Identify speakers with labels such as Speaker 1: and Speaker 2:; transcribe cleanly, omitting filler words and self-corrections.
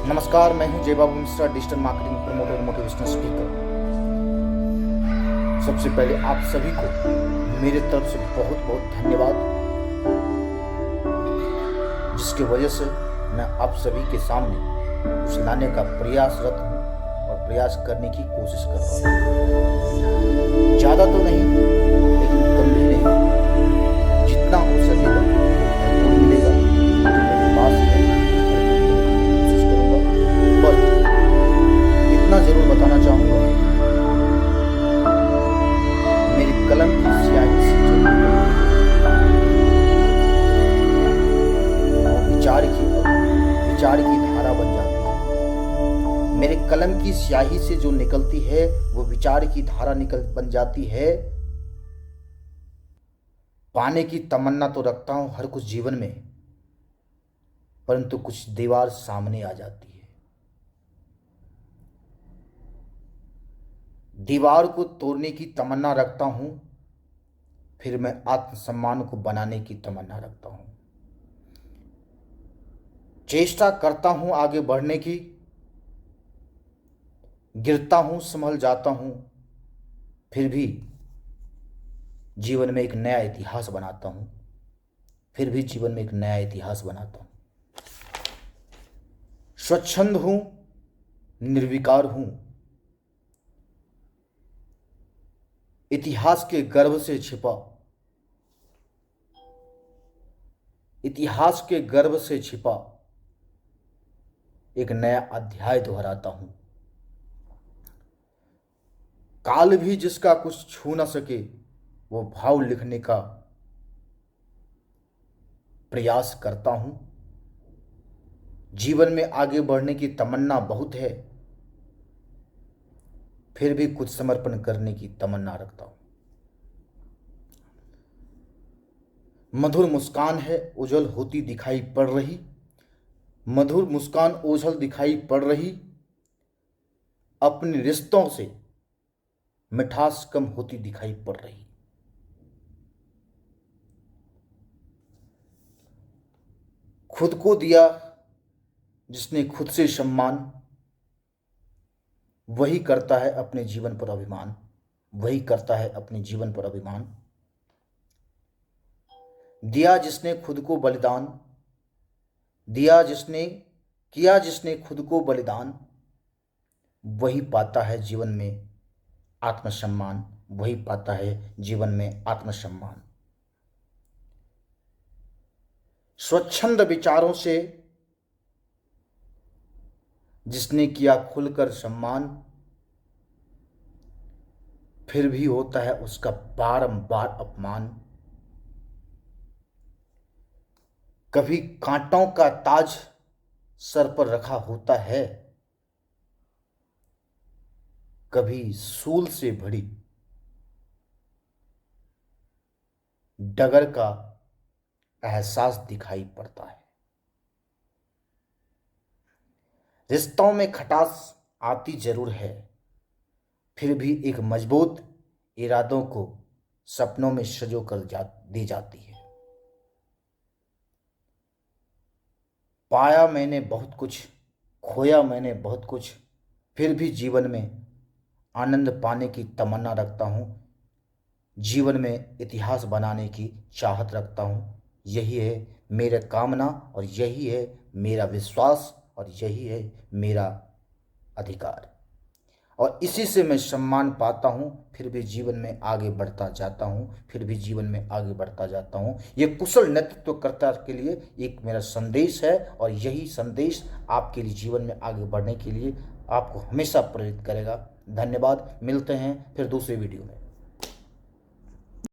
Speaker 1: नमस्कार, मैं हूं जय बाबू मिश्रा, डिजिटल मार्केटिंग प्रमोटर और मोटिवेशनल स्पीकर। सबसे पहले आप सभी को मेरे तरफ से बहुत बहुत धन्यवाद, जिसकी वजह से मैं आप सभी के सामने कुछ लाने का प्रयासरत हूं और प्रयास करने की कोशिश कर रहा हूं। ज़्यादा तो नहीं, लेकिन कम भी नहीं, जितना हो सकेगा भरपूर मिलेगा। जो मेरे पास है कोशिश करूंगा, पर इतना जरूर बताना चाहूंगा, मेरी कलम की स्याही से जो विचार की धारा बन जाती है। मेरे कलम की स्याही से जो निकलती है वो विचार की धारा बन जाती है। पाने की तमन्ना तो रखता हूं हर कुछ जीवन में, परंतु कुछ दीवार सामने आ जाती है। दीवार को तोड़ने की तमन्ना रखता हूं, फिर मैं आत्मसम्मान को बनाने की तमन्ना रखता हूं। चेष्टा करता हूं आगे बढ़ने की, गिरता हूं संभल जाता हूं, फिर भी जीवन में एक नया इतिहास बनाता हूं। स्वच्छंद हूं, निर्विकार हूं, इतिहास के गर्भ से छिपा एक नया अध्याय दोहराता हूं। काल भी जिसका कुछ छू न सके, वो भाव लिखने का प्रयास करता हूं। जीवन में आगे बढ़ने की तमन्ना बहुत है, फिर भी कुछ समर्पण करने की तमन्ना रखता हूं। मधुर मुस्कान है ओझल होती दिखाई पड़ रही, मधुर मुस्कान ओझल दिखाई पड़ रही, अपने रिश्तों से मिठास कम होती दिखाई पड़ रही। खुद को दिया जिसने खुद से सम्मान, वही करता है अपने जीवन पर अभिमान। दिया जिसने खुद को बलिदान, किया जिसने खुद को बलिदान, वही पाता है जीवन में आत्मसम्मान। स्वच्छंद विचारों से जिसने किया खुलकर सम्मान, फिर भी होता है उसका बारंबार अपमान। कभी कांटों का ताज सर पर रखा होता है, कभी सूल से भरी डगर का एहसास दिखाई पड़ता है। रिश्तों में खटास आती जरूर है, फिर भी एक मजबूत इरादों को सपनों में सजो कर दी जाती है। पाया मैंने बहुत कुछ, खोया मैंने बहुत कुछ, फिर भी जीवन में आनंद पाने की तमन्ना रखता हूँ। जीवन में इतिहास बनाने की चाहत रखता हूँ। यही है मेरा कामना, और यही है मेरा विश्वास, और यही है मेरा अधिकार, और इसी से मैं सम्मान पाता हूँ। फिर भी जीवन में आगे बढ़ता जाता हूँ। ये कुशल नेतृत्वकर्ता के लिए एक मेरा संदेश है, और यही संदेश आपके लिए जीवन में आगे बढ़ने के लिए आपको हमेशा प्रेरित करेगा। धन्यवाद। मिलते हैं फिर दूसरे वीडियो में।